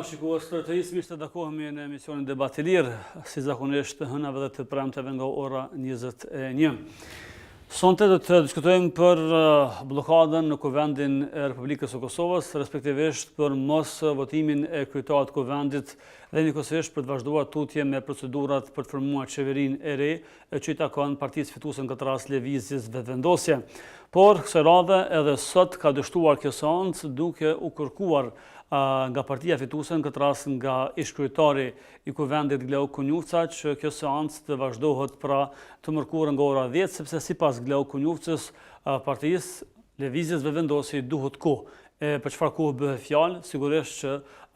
shikues të rëtërisë, mirë të takohemi në emisionin Debat i Lirë, si zakonisht hënave dhe të premteve nga ora 21. Sonte do të diskutojmë për blokadën në Kuvendin e Republikës së Kosovës, respektivisht për mos votimin e kryetarit të Kuvendit dhe njëkohësisht për të vazhduar tutje me procedurat për të formuar qeverinë e re, që i takon partisë fituese në këtë rast Lëvizjes Vetëvendosje. Por kësaj radhe edhe sot ka dështuar kjo seancë duke u kërkuar nga partia fituese, në këtë rast nga ish-kryetari i Kuvendit Glau Kunjufca, që kjo seancë të vazhdohet pra të mërkurën nga ora 10, sepse sipas Glau Kunjufcës, partisë Lëvizjes Vetëvendosje duhet kohë. Për çfarë kohë bëhet fjalë, sigurisht që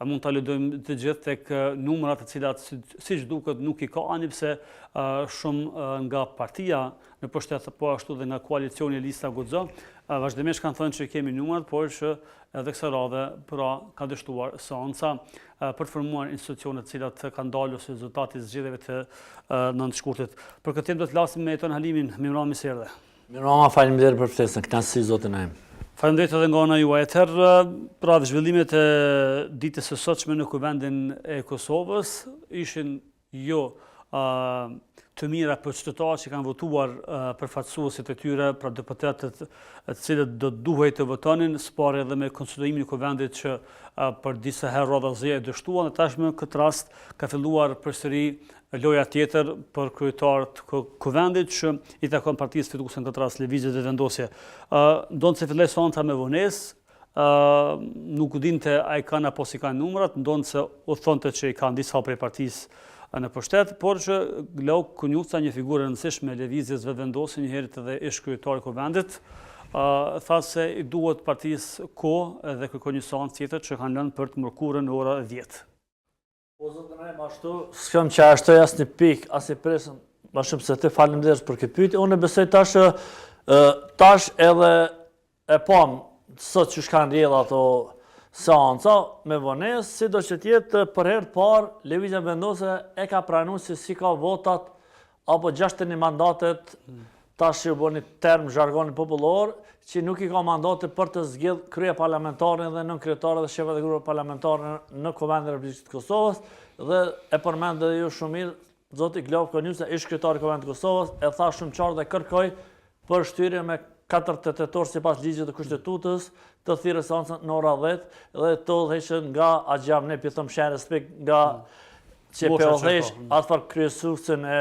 mund ta lexojmë të gjithë tek numrat të cilat siç duket nuk i ka ani pse shumë nga partia në pushtet, po ashtu dhe nga koalicioni Lista Guxo, vazhdimisht kanë thënë që kemi numrat, por që edhe kësaj radhe pra ka dështuar seanca për të formuar institucione të cilat kanë dalë ose rezultati i zgjedhjeve të 9 shkurtit. Për këtë temë do të flasim me Eton Halimin. Mirëmbrëma, mirë se erdhe. Mirëmbrëma, faleminderit për ftesën. Kënaqësi zotin Naim. Faleminderit edhe nga ana juaj. Pra zhvillimet e ditës së sotshme në Kuvendin e Kosovës ishin jo të mira për qytetarët që kanë votuar përfaqësuesit e tyre, pra deputetët të cilët do duhej të votonin, sipari edhe me konstituimin e Kuvendit që për disa herë radhazi e dështuan, dhe tashmë në këtë rast ka filluar përsëri loja tjetër për kryetarët të Kuvendit që i takon partisë fituese në këtë rast Lëvizjes Vetëvendosje. Ndonë se filloi seanca me vonesë, nuk u dinte a i kanë apo si kanë numrat, ndonë se u thonte që i kanë disa prej partisë në pushtet, por që Glau Kunjufca, një figurë e rëndësishme e Lëvizjes Vetëvendosje, një herët edhe ish-kryetari i Kuvendit, tha se i duhet partisë kohë dhe kërkoi një seancë tjetër që kanë lënë për të mërkurën në ora 10. Po zotë Naim, ashtu s'kam që ashtoj as një pikë, as një presën, ma shumë se të faleminderit për këtë pyetje. Unë besoj tash edhe e pam sot që shkanë rrjedh ato seanca me vonesë, sido që tjetë për herë të parë Lëvizja Vetëvendosje e ka pranuar se si ka votat apo 61 mandatet, tash u bën një term zhargoni popullor, që nuk i ka mandate për të zgjedh krye parlamentarin dhe nën kryetarë dhe shefat e grupeve parlamentare në Kuvendin e Republikës së Kosovës, dhe e përmend edhe ju shumë mirë, zoti Glau Kunjufca, ish kryetari i Kuvendit të Kosovës, e tha shumë qartë dhe kërkoi për shtyrje me 4 tetor sipas ligjit të Kushtetutës të thirrë seancën në ora 10 dhe të udhëheqën nga Axham ne pitëm shenjë respekt nga që pe udhëheq atë kryesuesin e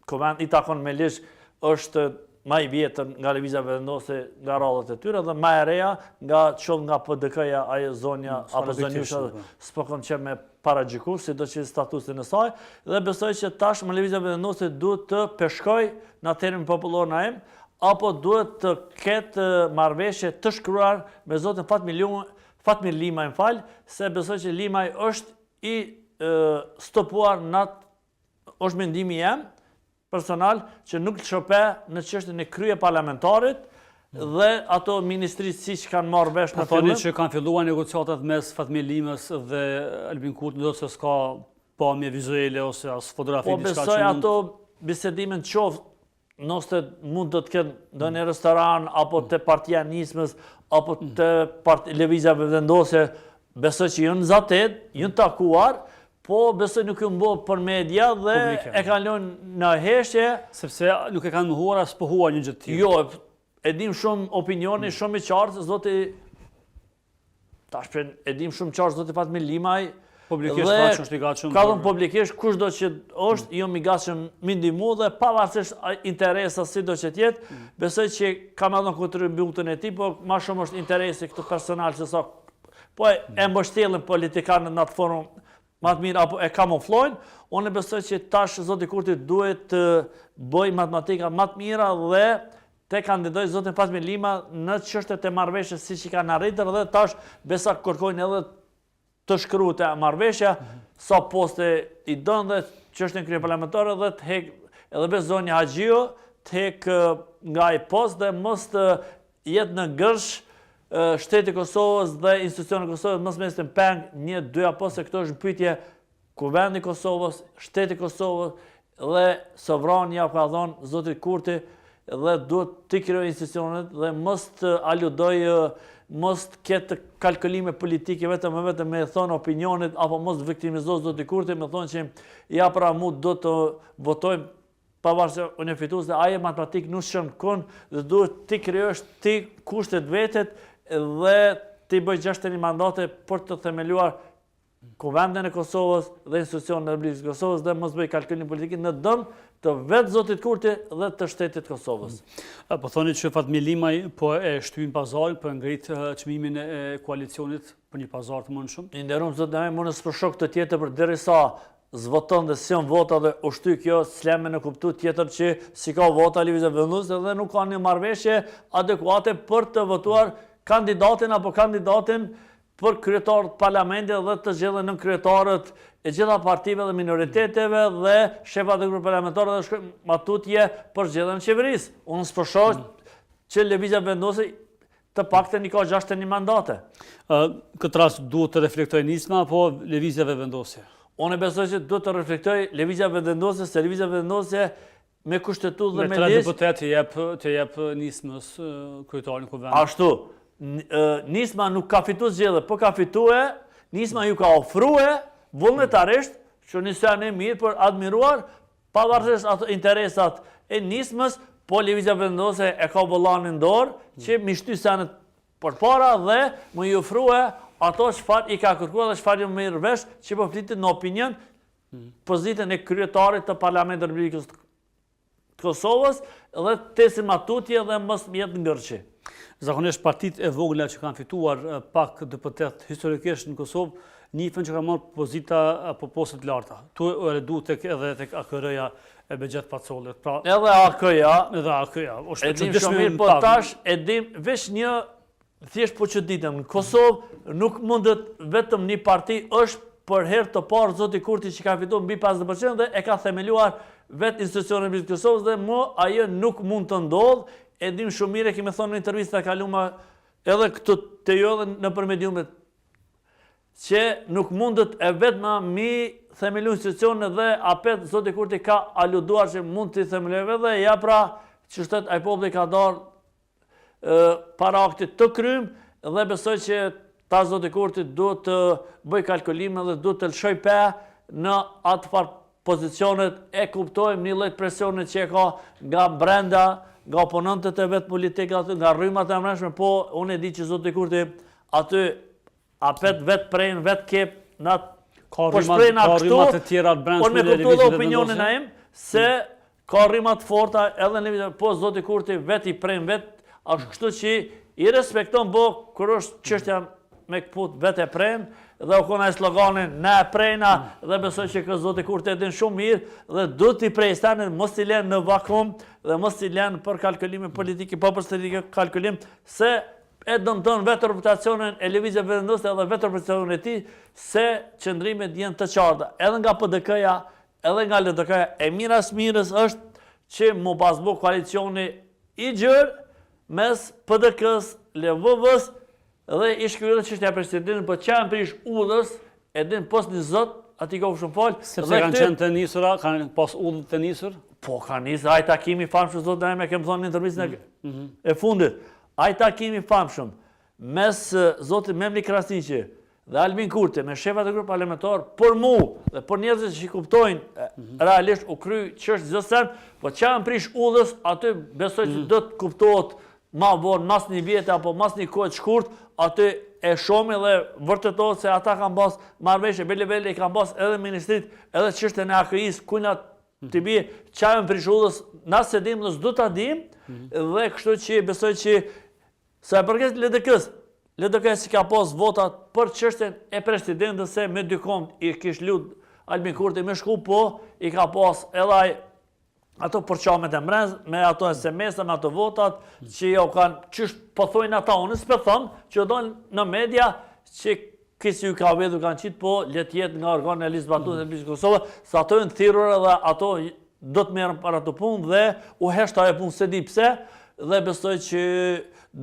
Kuvendit i takon me ligj është më i vjetër nga Lëvizja Vetëvendosje nga radhët e tyre dhe më e reja nga nga PDK-ja ajo zonja apo zonjusha s'po kanë që me paragjykuar sidoqë statusin e saj, dhe besoj që tash Lëvizja Vetëvendosje duhet të peshkoj në termin popullor Naim, apo duhet të ketë marrëveshje të shkruar me zotin Fatmir Limaj, se besoj që Limaj është i stopuar është mendimi jam personal që nuk të shope në çështjen e krye parlamentarit dhe ato ministrisë siç kanë marrë vesh në fillim. Që kanë filluar negociatat mes Fatmir Limës dhe Albin Kurti, ndoshta s'ka pamje vizuale ose as fotografi diçka. Po besoj ato bisedimin qoftë nëse mund të ketë ndonjë restoran apo te partia nismës apo te Lëvizja Vetëvendosje, besoj që janë zatet, janë takuar, po besoj nuk ju mbo për media dhe e kanë lënë në heshtje. Sepse nuk e kanë mohuar as pohuar një gjë të tillë. Jo, e dim shumë opinioni, shumë i qartë, e dim shumë qartë zoti Fatmir Limaj. Publikisht ka është i gatshëm. Ka dhënë publikisht kushdo që është, jo i gatshëm mi ndihmu dhe pavarësisht interesa sido që tjetë, besoj që ka me dhënë kontributin e tij, po ma shumë është interesi këtë personal se sa po e mbështjellin politikanët në atë formë më të mirë apo e kamuflojnë. Unë besoj që tash zoti Kurti duhet të bëj matematika më të mira dhe të kandidoj zotin Fatmir Limaj në çështjet e marrëveshjes siç i kanë arritur, dhe tash besa kërkojnë edhe të shkruajtë marrëveshja, sa poste i dën dhe çështjen krye parlamentare dhe të hek edhe be zonja Haxhiu të hek nga ai post dhe mos të jetë në gërsh shteti i Kosovës dhe institucionet e Kosovës, mos mesin peng 1-2 apo se këto është pyetje Kuvendi i Kosovës, shteti i Kosovës dhe sovrania ka thonë zoti Kurti, dhe duhet të krijojë institucionet dhe mos të aludoj mos ketë kalkulime politike vetëm me thonë opinionit, apo mos viktimizoz Zoti Kurti, me thonë që ja pra mu do të votojmë pavarësisht se unë e fitues dhe aje matematik nuk shën kon dhe duhet ti krijosh ti kushtet vetet dhe ti bëj 61 mandate për të themeluar Kuvendin e Kosovës dhe institucionin e Republikës së Kosovës dhe mos bëj kalkulim politik në dëm të vetë Zotit Kurti dhe të shtetit Kosovës. Po thoni që Fatmir Limaj po e shtyn pazarin, po e ngrit çmimin e koalicionit për një pazar të mundshëm. I nderuar zot, ne mund të shok të tjetër për derisa zvoton dhe sion vota dhe u shty kjo sleme në kuptu tjetër që si ka vota lëvizje vendosë dhe nuk ka një marrëveshje adekuate për të votuar kandidatin apo kandidatin për kryetarët parlamentit dhe të zgjedhën në kryetarët e gjitha partive dhe minoriteteve dhe shefat e grupeve parlamentare dhe shkojnë matutje për zgjedhjen e qeverisë. Unë s'përshoh që lëvizja vendosë të paktën i ka 61 mandate. Këtë rast duhet të reflektoj nisma apo lëvizjeve vendosje? Unë besoj që duhet të reflektoj lëvizjave vendosje, se lëvizjave vendosje me kushtetues dhe me ligj. Deputet të jep nismës kryetarin kuvendit. Ashtu, nisma nuk ka fitu zgjedhje, po ka fitue, nisma ju ka ofrue vullnetarisht që nisën e mirë për admiruar pavarësisht ato interesat e nismës, po lëvizja vendosje e ka bollanin dorë që mi shty senet përpara dhe më i ofrue ato çfarë i ka kërkuar dhe çfarë më merr vesh që po flitet në opinion pozitën e kryetarit të Parlamentit të Republikës të Kosovës dhe tesin matutje dhe mos mjet ngërçi. Zakonisht partitë e vogla që kanë fituar pak deputet historikisht në Kosovë, njihen që kanë marrë pozita apo poste të larta. Tu e redu edhe tek AKR-ja e Bexhet Pacollit. Pra, edhe AKR-ja, e dim shumë mirë, po tash e dim veç një thjesht po që ditëm. Në Kosovë nuk mundet vetëm një parti është për herë të parë Zoti Kurti që ka fituar mbi 50% dhe e ka themeluar vetë institucionin e Kosovës dhe ajo nuk mund të ndodhë. E dim shumë mirë, kemi thonë në intervista kaluar edhe këtu te ju edhe nëpër mediumet që nuk mundet e vetëm mi themelu institucionin dhe apet Zoti Kurti ka aluduar që mund të themelojë dhe ja pra që shtet ai populli ka darë para aktit të krym dhe besoj që ta Zoti Kurti duhet të bëj kalkulime dhe duhet të lëshoj pe në atë farë pozicionet e kuptojmë një lloj presionit që e ka nga brenda, nga oponentët e vetë politikë, nga rrymat e mbrëmshme, po unë e di që Zoti Kurti aty apet vetë prejnë, vetë kep, ka rrymat e tjera të brendshme. Unë me kuptu dhe opinionin e im, se ka rrymat forta edhe në po Zoti Kurti vetë i prejnë vetë, ashtu kështu që i respekton bo kër është çështja me këput vetë e prejnë, dhe u kona e sloganin ne e prejna dhe besoj që këtë Zoti Kurti e din shumë mirë dhe du t'i prej stanin mos t'i len në vakum dhe mos t'i len për kalkulime politike, po për së kalkulim se e dëmton vetë reputacionin e lëvizjeve vendosë edhe vetë reputacionin e tij se qëndrimet janë të qarta. Edhe nga PDK-ja, edhe nga LDK-ja, e mira smirës është që mu bazbu koalicioni i gjerë mes PDK-s, LVV-s dhe ish kryerë çështja e presidentit, po çan prish udhës, e din pos një zot, aty ka shumë fal. Sepse kanë qenë të nisura, kanë pas udhë të nisur. Po kanë nisur ai takimi i famshëm zot më kem thonë në intervistën e fundit. Ai takimi i famshëm mes zotit Memli Krasniqi dhe Albin Kurti me shefat e grupit parlamentar për mu dhe për njerëzit që kuptojnë realisht u kry ç'është zotsen, po çan prish udhës, aty besoj që do të kuptohet ma vonë, mas një vjetë apo mas një kohë të shkurt, aty e shomi dhe vërtetohet se ata kanë bas marrëveshje bele i kanë bas edhe ministrit, edhe çështën e AKI-s, kujna të bie çajën prish udhës, na se dim dhe s'do ta dim, dhe kështu që besoj që sa e përket LDK-s, LDK-s ka pas votat për çështjen e presidentës se me dy komp i kish lut Albin Kurti me shku, po i ka pas edhe ai ato përqamet e mrez, me ato SMS-a, me ato votat, që jo kanë, qysh po thojnë ata, unë s'pe thëmë, që dojnë në media, që kësi ju ka vedhu kanë qitë, po let jetë nga organë e listë batutë e Republikës Kosovë, sa ato e në thirur dhe ato do të merën para të punë dhe u heshta e punë se di pse, dhe besoj që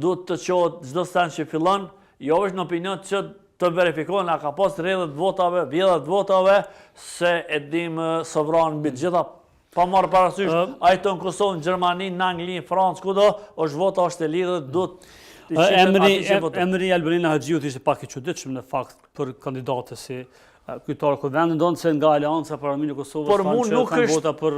do të qohët gjdo sen që fillon, jo është në opinion që të verifikohen, a ka pas rrjedhët votave, vjedhët votave, se e dim sovranë mbi gjitha. Pa marrë parasysh, a i të në Kosovë, në Gjermani, në Angli, në Francë, kudo, është vota, është e lidhë, do të Emri Albinina Haxhiut ishte pak i çuditshëm në fakt për kandidatë si kryetari i vendit, ndonë nga Aleanca për Arminë Kosovës, por mu nuk kanë vota për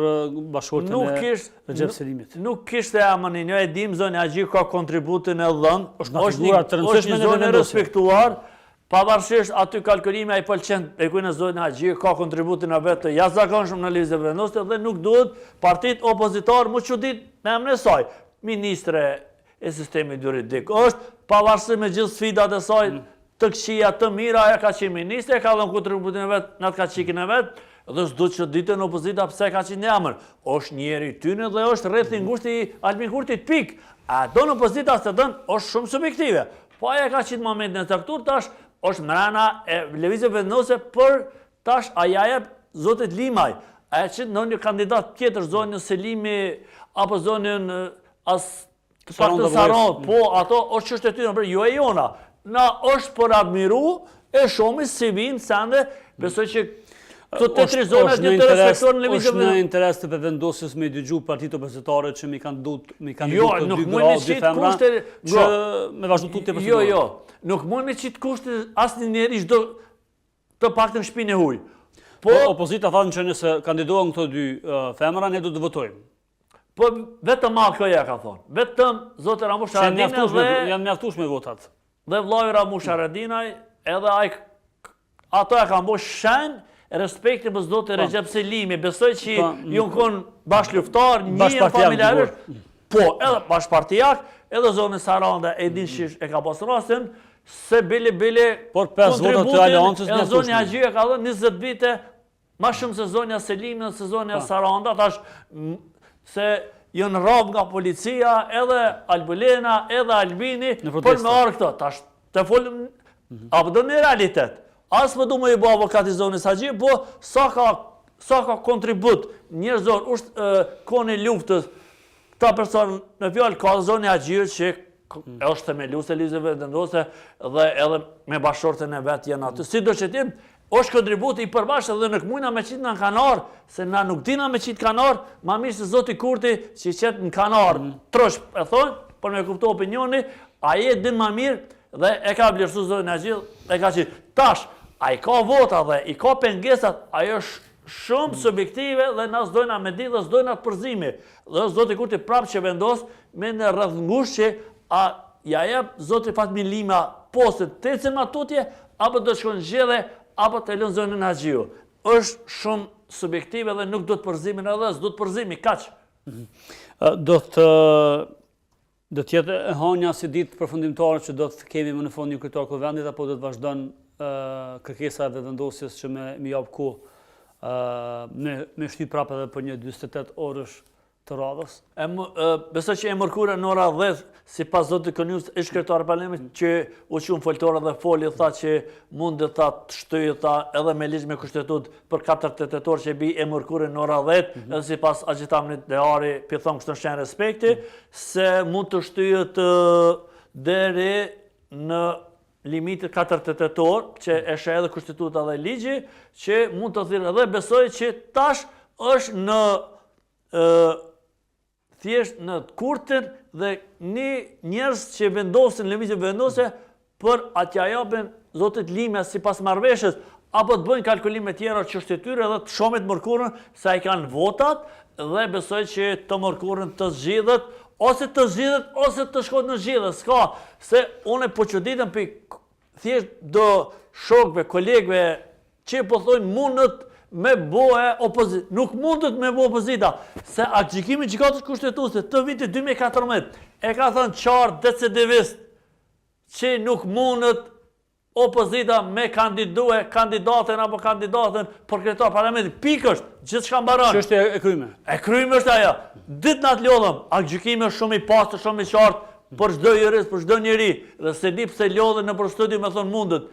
bashkëshortin e Recep Selimit. Nuk kishte amanin, jo e dim zoni Haxhiu ka kontributin e dhënë, është një zonë e respektuar, pavarësisht aty kalkulime ai pëlqen e kujt në zonën Haxhiu ka kontributin e vet të jashtëzakonshëm në lëvizje vendose dhe nuk duhet partitë opozitar më çudit me emrin e saj. Ministre e sistemit juridik është, pavarësisht me gjithë sfidat e saj të këqija të mira, ajo ka qenë ministre, ka dhënë kontributin e vet, natë ka çikin e vet, dhe s'do të ditën opozita pse ka qenë emër. Është njeri i tyre dhe është rreth i ngushtë i Albin Kurtit pik. A don opozita se don është shumë subjektive. Po ajo ka qenë momentin e caktuar, tash është mrena e lëvizjeve vendose për tash aja jep zotit Limaj. A e që në një kandidat tjetër, zonën Selimi, apo zonën të pak të Saron, po ato është qështë e tyre, jo e jona. Na është për admiru e shumë si vinë sende, besoj që të tri zonët një të respektuar në lëvizje vendose. Është në interes të vendosjes me dëgju partitë opozitare që mi kanë duhet të dy gradë, dy femra, që me vazhdu tutje për Jo, nuk mund me qitë kushte asë një njeri shdo të pak të në shpinë e huj. Po, opozita thanë që nëse kandidohen këto dy femra, ne do të votojmë. Po, vetëm AKJ ka thonë. Vetëm zotë Ramush Haradinaj dhe... Janë mjaftush me votat. Dhe vllai Ramush Haradinaj, edhe ato e kanë bosh shenjë respekti për zotë Recep Selimi. Besoj që ju konë bashkëluftar, një familjarësh, po, edhe bashkëpartijak, edhe zonë Saranda e din që e ka pas rastin, se bili kontributin, edhe zonë Haxhiu e ka dhënë 20 vite, ma shumë se zonja Selimi dhe se zonja Saranda, tash se jënë rab nga policia, edhe Albulena, edhe Albini, për me arë këto, tash të folëm, apo do një realitet. Asë më du më i bo avokati zonës Haxhiu, po sa ka kontribut njerëzor, është kone luftës, ta person në fjallë ka zonë Haxhiu që është themeluese lëvizjeve vendose dhe edhe me bashkëshorten e vetë janë aty. Si do që tim, është kontributi i përbashkët dhe nuk mujna me qitë në kanar, se na nuk dina me qitë kanar, ma mirë se zoti Kurti që qëtë në kanar, trosh e thonë, për me kuptu opinioni, a je din ma mirë dhe e ka vlerësu zonë Haxhiu, e ka qitë. Tash, a i ka vota dhe i ka pengesat, ajo është shumë subjektive dhe na s'dojna me di dhe s'dojna të përzimi. Dhe zoti Kurti prapë që vendos me në rrëdhëngush që a ja jep zoti Fatmi Lima postet të ecën ma tutje, apo do shkon zgjedhje, apo të lënë zonën Haxhiu. Është shumë subjektive dhe nuk do të përzimin edhe, s'do të përzimi, kaq. Do të jetë e hanja si ditë përfundimtare që do të kemi më në fund një kryetar të vendit, apo do të vazhdon kërkesa e vendosjes që me jap kohë me shty prapë edhe për një 48 orësh të radhës? Besoj që e mërkure në ora 10, si pas zotë Konjus, ish kryetar i parlamentit, që u qumë foltore dhe foli, tha që mund dhe tha të shtyjë, tha edhe me ligj me kushtetut për 48 orë që bi e mërkure në ora 10, edhe si pas agjitamnit dhe ari, pithon kështë në shenë respekti, se mund të shtyjë të deri në limitit 48 orë, që eshe edhe kushtetuta dhe ligji, që mund të thirë edhe besoj që tash është në thjesht në Kurtin dhe një njerëz që vendosin lëvizje vendose për atja japin zotit Lime si pas marrëveshjes, apo të bëjnë kalkulime tjera që është e tyre dhe të shomit mërkurën sa i kanë votat dhe besoj që të mërkurën të zgjidhet, ose të shkot në zgjidhje, s'ka, se une po që ditëm për thjesht do shokve, kolegve që po thojnë mundët me bohe opozita. Nuk mundët me bohe opozita, se aktgjikimi gjykatës kushtetuese të vitit 2014 e ka thënë qartë decidivist që nuk mundët opozita me kandidue kandidaten apo kandidaten për kryetar parlamentit. Pikësht, gjithë shka mbaron. Që është e kryme? E kryme është ajo. Ditë në atë lodhëm, aktgjikimi është shumë i pastë, shumë i qartë, për çdo jurist, për çdo njeri, dhe se di pse lodhen në studio me thonë mundët.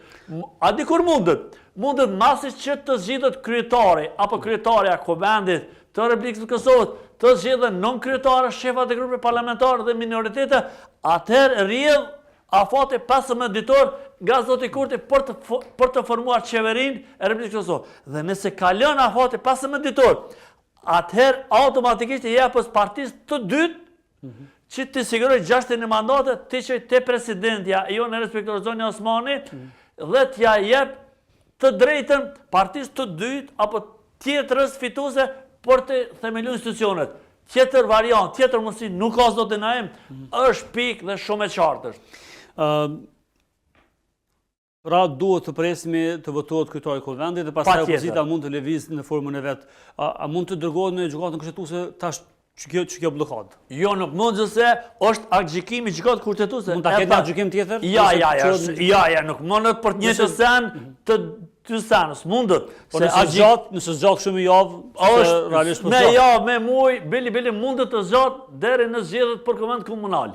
A di kur mundët? Mundët masis që të zgjidhet kryetari, apo kryetarja Kuvendit të Republikës së Kosovës, të zgjidhen non-kryetare, shefat e grupeve parlamentare dhe minoritete, atëherë rrjedh afati 15 ditor nga zoti Kurti për të formuar qeverinë e Republikës së Kosovës. Dhe nëse kalon afati 15 ditor, atëherë automatikisht i jepës partisë të dytë që të siguroj 61 mandate, të që të presidentja, jo në respektorë Zonja Osmani, dhe t'ja jep të drejtën partisë të dytë, apo tjetërës fituse, për të themelu institucionet. Tjetër variant, tjetër mundësi, nuk ka s'do të naim, është pikë dhe shumë e qartë është. Pra duhet të presmi të votohet kryetari i Kuvendit dhe pastaj opozita mund të lëvizë në formën e vet. A mund të dërgohet në gjykatën kushtetuese tash që kjo blokadë? Jo, nuk mund se është aktgjykimi gjykatë kushtetuese. Mund ta ketë gjykim tjetër? Ja, nuk mundet për të njëjtë sen të dy senës, mundet. Po nëse zgjat shumë javë, realisht po. Me javë, me muaj, bili mundet të zgjat deri në zgjedhjet për Kuvend komunal.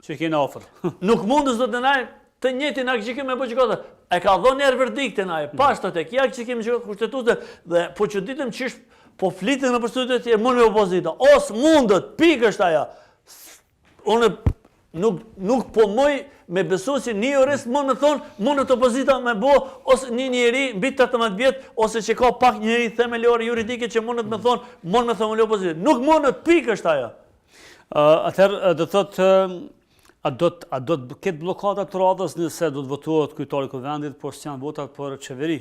Që kena ofër. Nuk mundet s'do të ndaj të njëjtin aktgjykim me gjykata. E ka dhënë erë verdiktin ai, pashtat e kia aktgjykim gjykatë kushtetuese dhe po çuditëm çish po flitin në përstudjet tjerë, mund me opozita. Os mundet, pikë është aja. Unë nuk po moj me besu si një jurist mund me thonë, mundet opozita me bo, ose një njeri mbi 18 vjetë, ose që ka pak njeri themelore juridike që mundet me thonë, mund me themelu opozita. Nuk mundet, pikë është aja. Atëherë, do thotë, a do të ketë blokada të radhës nëse do të votohet kryetari i Kuvendit, por s'janë votat për qeveri?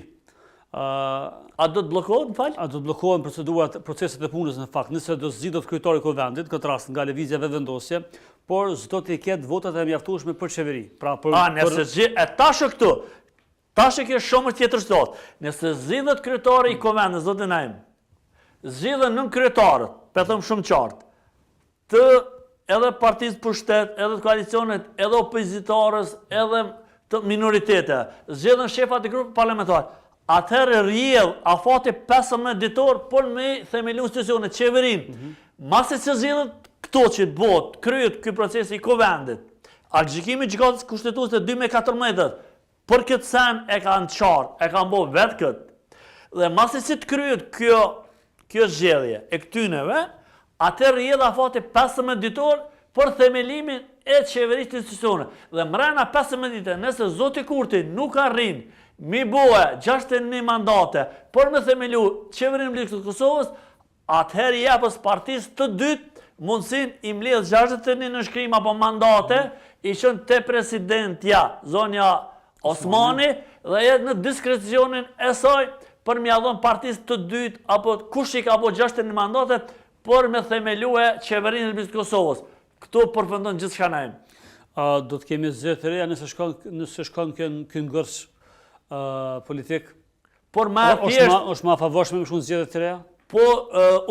A do të bllokohet, më fal? A do të bllokohen proceset e punës në fakt, nëse do zgjidhet kryetari i Kuvendit, këtë rast nga lëvizja vendosje, por s'do të ketë votat e mjaftueshme për qeveri. Nëse tash këtu, tash kjo shumë tjetër sot. Nëse zgjidhet kryetari i Kuvendit, zotë Naim, zgjidhen nën kryetarët, po them shumë qartë, të edhe partisë pushtet, edhe të koalicionet, edhe opozitorës, edhe të minoritete, zgjedhen shefat e grupit parlamentar. Atëherë rrjedh afati 15 ditor për me themelu institucionet qeverin. Masi që zgjedhet këto që të bëhet, kryet ky proces i Kuvendit. Aktgjykimi i gjykatës kushtetuese 2014 për këtë sen e kanë qartë, e kanë bërë vetë këtë. Dhe masi që të kryet kjo zgjedhje e këtyneve, atëherë rrjedh afati 15 ditor për themelimin e qeverisë të institucionet. Dhe mrena 15 ditë, nëse Zoti Kurti nuk arrin mi bohe 61 mandate për me themelu qeverinë e Republikës Kosovës, atëherë jepës partisë të dytë mundësin i mbledh 61 nënshkrim apo mandate, i qënë te presidentja Zonja Osmani dhe jetë në diskrecionin e saj për me adhon partisë të dytë apo kush i ka po 61 mandate për me themelu e qeverinë e Republikës Kosovës. Këtu përfundon gjithçka na. Do të kemi zgjedhje të reja nëse shkon ky ngërsh politik? Por është më favorshme me shumë zgjedhje të reja? Po,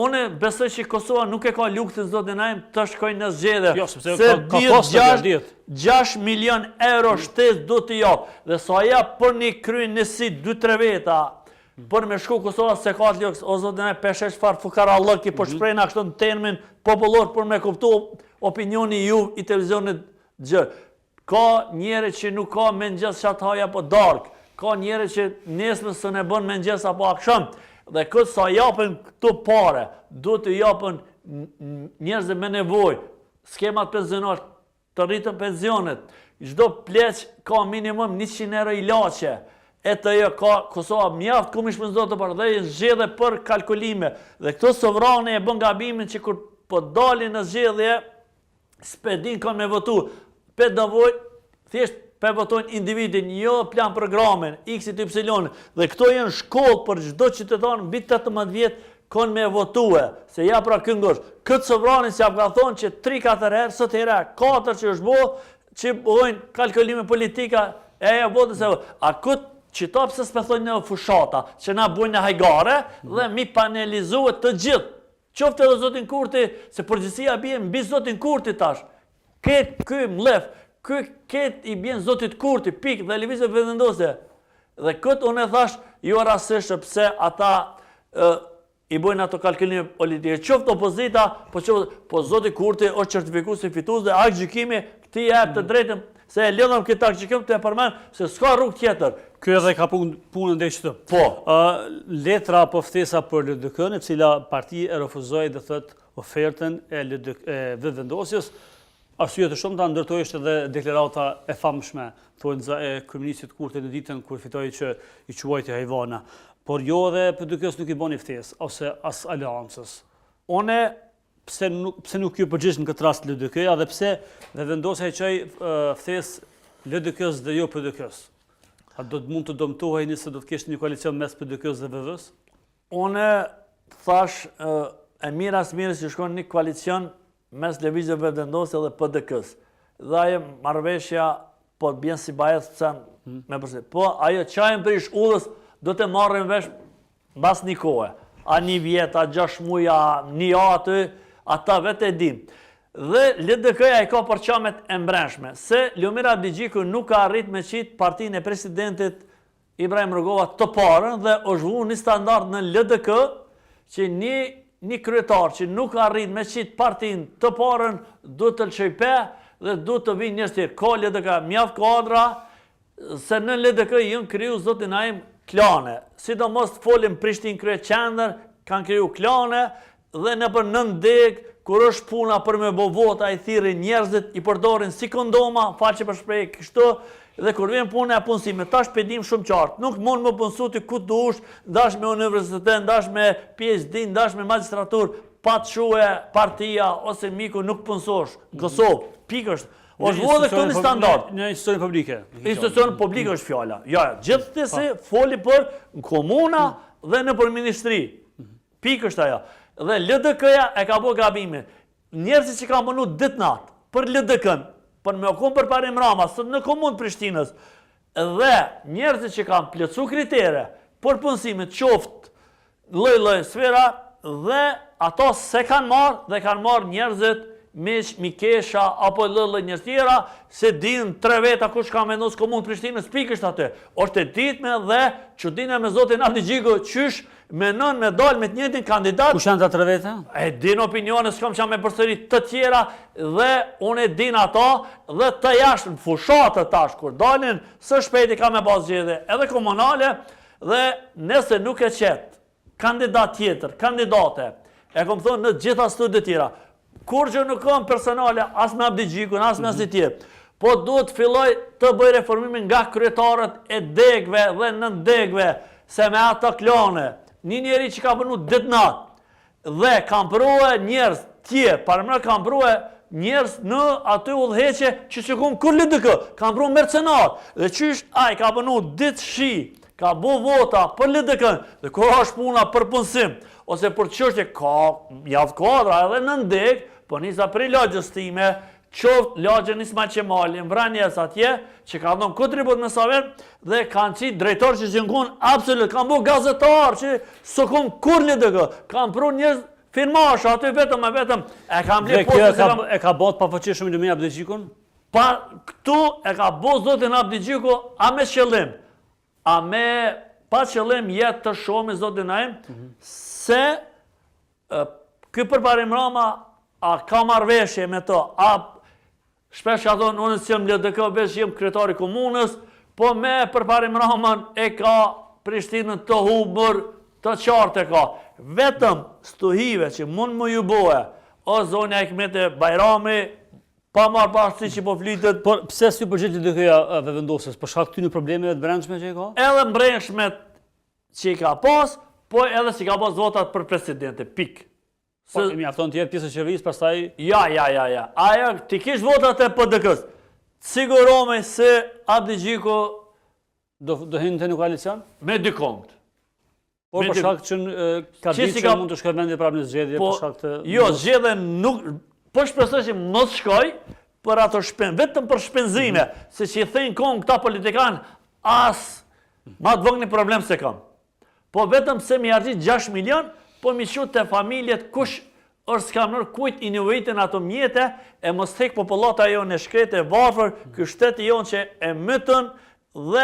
unë besoj që Kosova nuk e ka lukë zotë Naim të shkojnë në zgjedhje. Jo, sepse ka posta të 6 milion euro shtesë do të japë. Dhe sa ja për një kryen nësi 2-3 veta, për me shku Kosova se ka të lukës, o zotë Naim, peshesh farë fukara lëki, po shprejna kështu në termin popullor për me kuptu opinioni ju i televizionit gjë. Ka njere që nuk ka mëngjes qatë haja po dark, ka njere që nesme së ne bën mëngjes apo akshëm, dhe këtë sa japën këtu pare, do të japën njerëzve me nevoj, skemat pensionar të rritën pensionet, çdo pleq ka minimum 100 euro ilaçe, e të jo ka Kosova mjaft ku mi shpenzot të parë, dhe i zgjedhje për kalkulime, dhe këto sovrane e bën gabimin që kur po dalin në zgjedhje, s'pedin kanë me votu, pe dëvoj, thjesht pe votojnë individin, jo plan programin, X-it, Y, dhe këto jenë shkollë për çdo qytetar mbi 18 vjetë kanë me votue, se ja pra këngësh. Këtë sovrani që ja ka thonë që 3-4 herë, sot herë 4 që është bo, që bojnë kalkulime politika, e ja votës e votës. A këtë që ta pëse s'pe thonë në fushata, që na bojnë në hajgare, dhe mi panelizuet të gjithë. Qofte edhe zotin Kurti, se përgjësia bje mbi zotin Kurti tash. Këtë mlef, këtë i bjen zotit Kurti, pik dhe lëvizje vendose. Dhe këtë unë e thash, jo rasishtë pëse ata i bojnë ato kalkulime politike. Qoftë opozita, po zotit Kurti është certifiku si fitus dhe aktgjykimi këti e të drejtëm, se e lidhëm këtë aktgjykim të e përmen, se s'ka rrugë tjetër. Kjo edhe ka punën dhe qëtë. Po. Letra po ftesa për LDK-n, e cila parti e refuzoi dhe thët ofertën e vendosjes. Arsye të shumta ndërtoi është edhe deklarata e famshme, thonë e kryeministit Kurti në ditën kur fitoi që i quajti Hajvana. Por jo edhe PDK-s nuk i bani ftesë ose as aleancës. Une pse nuk ju përgjigj në këtë rast LDK-ja dhe pse dhe vendosja e çaj ftesë LDK-s dhe jo PDK-s? A do të mund të dëmtohej nëse do të kishte një koalicion mes PDK-s dhe VV-s? Une thash e mira së mirë që shkon një koalicion mes lëvizjeve vendosje dhe PDK-s. Dhe ajo marrëveshja po të bjen si bajet me përse. Po ajo qajnë për ish udhës do të marrin vesh bas një kohë. A një vjet, a 6 muja, një aty, ata vetë e dim. Dhe LDK-ja i ka përqamet e mbrenshme, se Ljomir Abdigjiku nuk ka arrit me qitë partinë e presidentit Ibrahim Rugova të parën dhe është vu një standard në LDK që një kryetar që nuk ka arrit me qitë partinë të parën du të lëshëjpe dhe du të vinë njështë tjerë. Ka LDK mjaft kadra, se në LDK jënë kriju zotin ajmë klane. Sidomos të folim Prishtinë krye qendër, kanë kriju klane dhe në për 9 deg, kur është puna për me bo vota, i thirri njerëzit, i përdorin si kondoma, faqe për shprej kështu, dhe kur vjen puna e punësime, tash pedim shumë qartë. Nuk mund më punësu të ku të ush, ndash me universitet, ndash me PhD, ndash me magistratur, pa të shue partia ose miku nuk punësosh. Në Kosovë, pikë është. është vu dhe këtu një standard. Në institucion publike. Institucion publike është fjalla. Ja, gjithë të se foli për në komuna dhe në për ministri. Pikë është aja. Dhe LDK-ja e ka bo gabime. Njerëzit që ka mënu ditë natë për LDK-n, për me okun për parim Rama, sot në komunë Prishtinës, dhe njerëzit që kanë plëcu kritere për punësimit qoftë lloj sfera, dhe ato se kanë marë dhe kanë marë njerëzit miq, mikesha, apo lloj njerëz tjera, se din 3 veta kush ka vendosur komunë Prishtinës, pikërisht aty. Është e ditme dhe çudinë me zotin Abdigjiku, qysh menon me dal me të njëjtin kandidat. Kush janë ata 3 veta? E din opinione, s'kam qa me përsërit të tjera, dhe unë e din ato, dhe të jashtë në fushatë tash, kur dalin, së shpejti ka me pas gjede, edhe komunale, dhe nëse nuk e qetë kandidat tjetër, kandidate, e kom thonë në gjitha studiet tjera, kur që nuk kam personale, as me Abdigjikun, as me asnjë tjetër, po duhet filloj të bëj reformimin nga kryetarët e degve dhe nën degve, se me ato klane, një njeri që ka përnu ditë natë, dhe kam përrua njerës tje, parëmërë kam përrua njerës në aty udhëheqe që që kumë kur LDK, kam përrua mercenat, dhe qysh aj ka përnu ditë shi, ka bu vota për LDK, dhe kur është puna për punësim, ose për çështje ka javë kadra edhe në ndeg, po nisa për lagjës time, qoftë lagjën Ismail Qemali, mbranjes atje, që ka dhënë kontribut në saver, dhe kanë qitë drejtor që gjëngun absolut, kanë bu gazetar që së kumë kur LDK, kanë pru njës firmash, aty vetëm, e kam bli postë. E ka bot pa fëqishëm në me Abdigjikun? Pa këtu e ka bo zotin Abdigjiku, a me qëllim, a me pa qëllim jetë të shomi zotin ajmë, se këtë përparim Rama, a ka marveshje me to, a shpesh ka thonë, unë si jem LDK, veç jem kryetari komunës, po me përparim Raman e ka Prishtinën të hubër, të qartë e ka. Vetëm stuhive që mund më ju bohe, o zonja e Ekmete Bajrami, pa marrë pashtë që po flitet. Por pse si përgjith LDK-ja dhe vendosës, për shkak këtyre problemeve të brendshme që i ka? Edhe mbrenshmet që i ka pas, po edhe që ka pas votat për presidente, pikë. Po, i mjafton tjetë pjesë e qeverisë, pastaj... Ja. Aja, ti kish votat e PDK-s. Sigurome se Abdigjiku... Do hinë të një koalicion? Me dy kongt. Por për shkak që ka ditë që mund të shkoj vendi prapë në zgjedhje, për shkak të... Jo, zgjedhje nuk... Po shpresoj që mos shkoj për ato vetëm për shpenzime, se që i thejnë kong këta politikan, as ma të vëgë një problem se kam. Po vetëm se mi argjit 6 milion, po mi qut të familjet kush është skamnër, kujt i njëvejtën ato mjete, e mos tek populata jo në shkrete varfër, kë shteti jo që e mytën, dhe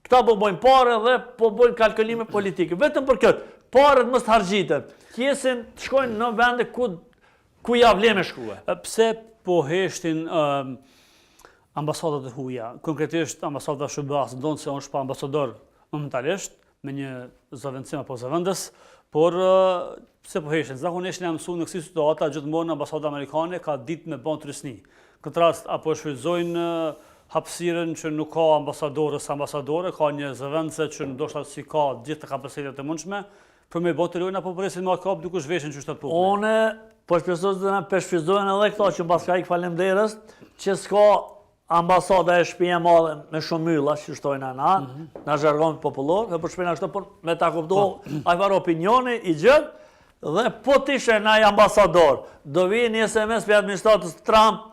këta po bojnë pare dhe po bojnë kalkulime politike. Vetëm për këtë, paret mos të hargjitën, tjesin të shkojnë në vende ku javle me shkue. Pse po heshtin ambasadat e huja, konkretisht ambasadat e SBA-s, ndonë se unë shpa ambasador momentalisht, me një zëvendësim apo zëvendës, por pse po heshin? Zakonisht ne mësuar në kësi situata gjithmonë ambasada amerikane ka ditë me bën turisni. Këtë rast apo shfrytëzojnë hapësirën që nuk ka ambasadore, ka një zëvendëse që ndoshta si ka gjithë të kapacitetet e mundshme, për me botë lojnë apo presin me kap duke zhveshën që shtatë punë. Unë Po shpresoj të na peshfizojnë edhe këto që mbas ka ik falemderës, që s'ka ambasada e shtëpia e madhe me shumë mylla, që shtojnë na zhargon popullor, dhe për shpena kështu, por me ta kuptohu ai var opinioni i gjën, dhe po t'ishe na ambasador, do vi një SMS për administratës Trump,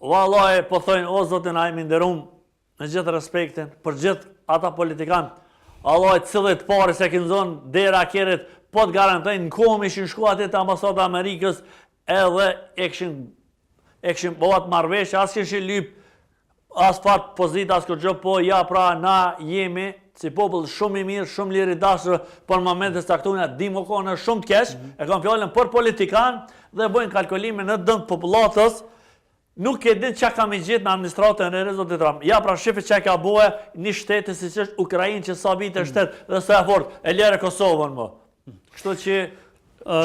vallai po thojnë o zotin ai më nderum me gjithë respektin për gjithë ata politikanë, Allah cilët pare se kënë zonë dera kjerit, po të garantojnë në kohëm ishin shku atë të ambasadë Amerikës edhe e këshin bëhat marrëveshje, as këshin lyp, as fat pozita, as kërgjë, po ja pra na jemi si popull shumë i mirë, shumë liri dashër, por në momente saktuar dimo kohën shumë të keq, e kam fjallën për politikan dhe bojnë kalkulime në dënd popullatës. Nuk e ditë që kam i gjithë me administratën e rezotit Trump. Ja, pra shifi që ka bue një shtetë si që është Ukrajinë që sa vite shtetë dhe së e fort, e lere Kosovën më. Kështu që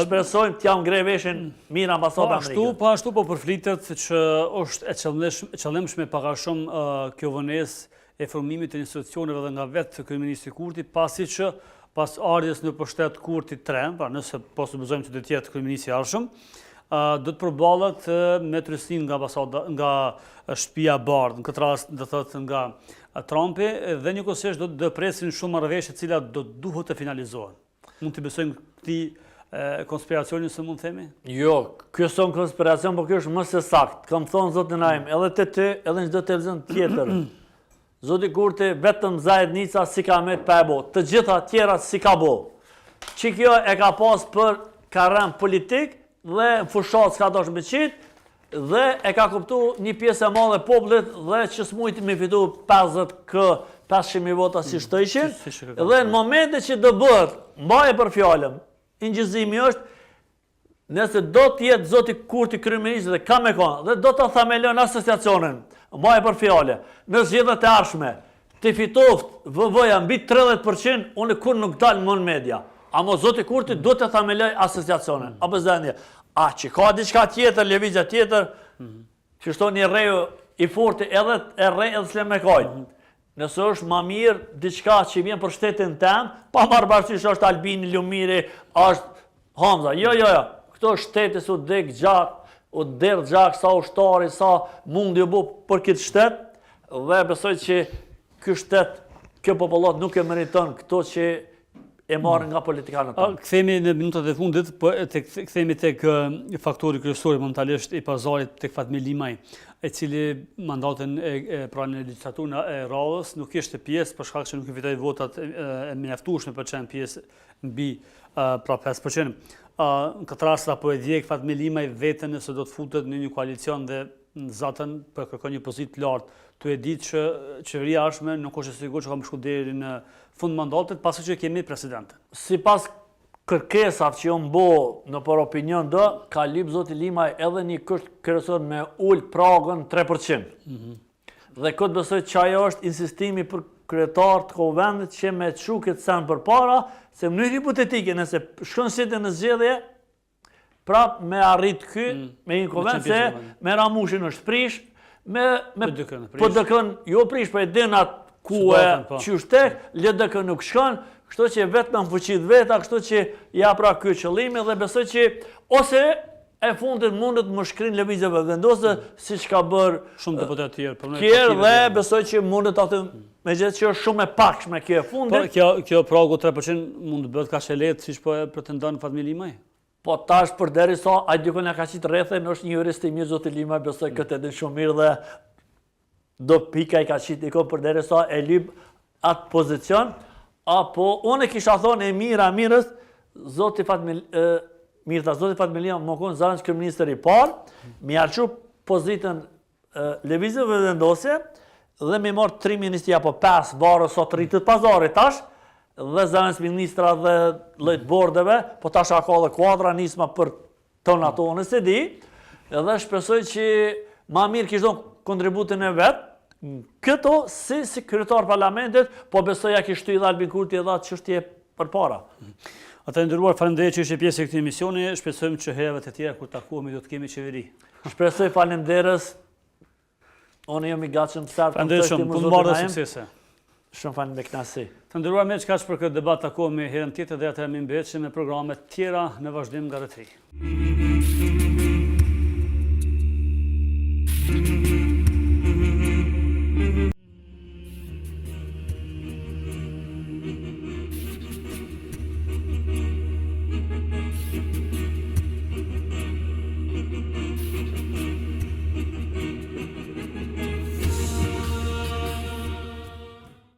shpresojmë t'jam ngrej veshin mirë ambasadë Amerikën. Pa ashtu po përflitet që është e qëllimshme paka shumë kjo vënes e formimit të institucioneve dhe nga vetë kryeministri Kurti, pasi që pas ardhjes në pushtet Kurti 3, pra nëse po supozojmë që do të jetë kryeministri i ardhshëm, do të përballet me trysin nga shtëpia e bardhë, në këtë rast do thotë nga Trumpi, dhe njëkohësisht do të presin shumë marrëveshje të cilat do duhet të finalizohen. Mund të besojmë këtij konspiracionin, se mund të themi? Jo, kjo son konspiracion, por kjo është më së saktë. Kam thonë zotin Naim, edhe te ty, edhe në çdo televizion tjetër. Zoti Kurti vetëm zajednica si ka met pa e bo, të gjitha tjera si ka bo. Që kjo e ka pas për karrem politik, dhe në fushat s'ka dosh me qitë, dhe e ka kuptu një pjesë e madhe popullit dhe që s'mujti me fitu 500.000 vota si shtojshin, dhe në momente që do bërë, mbaje për fjallëm, ingjëzimi është, nëse do t'jetë zoti Kurti kryeminist dhe ka me konë, dhe do t'a themelon asociacionin, mbaje për fjallë, në zgjedhjet e ardhshme, të fitoft VV-ja mbi 30%, unë kur nuk dalë më në media. Amo zoti Kurti do të themeloj asociacionin, apo zëndje. A që ka diçka tjetër, lëvizja tjetër, që shto një reju i forti edhe e rej edhe s'le me kajtë. Nëse është ma mirë diçka që vjen për shtetin tem, pa marrë bashkësish është Albini, Lumiri, është Hamza. Jo. Këto shtetis u dek gjak, u derë gjak, sa ushtari, sa mundi u bu për këtë shtet, dhe besoj që këtë shtet, kjo popullat nuk e meriton këto që e marrë nga politikanët tonë. Kthehemi në minutat e fundit, po kthehemi tek faktori kryesor momentalisht i pazarit tek Fatmir Limaj, e cili mandatin pra në legjislaturën e radhës nuk ishte pjesë për shkak që nuk i fitoi votat e mjaftueshme për të qenë pjesë mbi pra 5%. Në këtë rast apo e djeg Fatmir Limaj veten nëse do të futet në një koalicion dhe në zatën për kërkon një pozitë të lartë, tu e ditë që qeveria ardhshme nuk është e sigurt që ka më shku deri në fund mandatit, pasi që kemi presidentën. Sipas kërkesave që janë bo në për opinion do, ka lyp zoti Limaj edhe një kësht kryesor me ul pragën 3%. Dhe këtë besoj që ajo është insistimi për kryetar të Kuvendit që me çu këtë sen përpara, se në mënyrë hipotetike nëse shkon sitë në zgjedhje, prap me arrit ky, me një Kuvend se me Ramushin është prish, po dëkën, jo prish, po e dinat ku e qyshtek, LDK nuk shkon, kështu që vetëm në fuqit veta, kështu që ja pra ky qëllimi dhe besoj që ose e fundit mundet më shkrin lëvizjeve vendose, si që ka bërë shumë deputet tjerë dhe besoj që mundet atë me gjithë që është shumë e pakshme kjo e fundit. Kjo pragu 3% mund të bëhet ka shelet, si që po e pretendon Fatmir Limaj? Po tash për deri sa, a dikon e ka qitë rrethen, është një jurist i mirë zoti Limaj, besoj këtë edhin shumë mirë dhe do pika i ka qitë iko për deri sa e lyp atë pozicion, apo unë e kisha thonë e mirës, zoti Fatmir Limaj më konë zarën që kryeministër i parë, mi arqu pozitën lëvizjeve vendosje, dhe mi morë 3 ministri apo 5 varë sot rritët pazarit tash, dhe zënës ministra dhe lejtë bordeve, po tash ka dhe kuadra nisma për tonë ato në se di, edhe shpresoj që ma mirë kishtë do kontributin e vetë, këto si kryetar parlamentit, po besoj ja kishtu i dhe Albin Kurti edhe atë çështje për para. Ata nderuar, faleminderit që ishe pjesë e këtij emisioni, shpresojmë që herëve të tjera kur takohemi do të kemi qeveri. Shpresoj faleminderës, unë jam i gatshëm të sartë. Faleminderit shumë, të mbarë dhe suksese. Shumë falem me kënaqësi. Të nderuar miq, kaq për këtë debat takohemi herën tjetër dhe atëherë më mbetshëm me programe të tjera në vazhdim nga rrethri.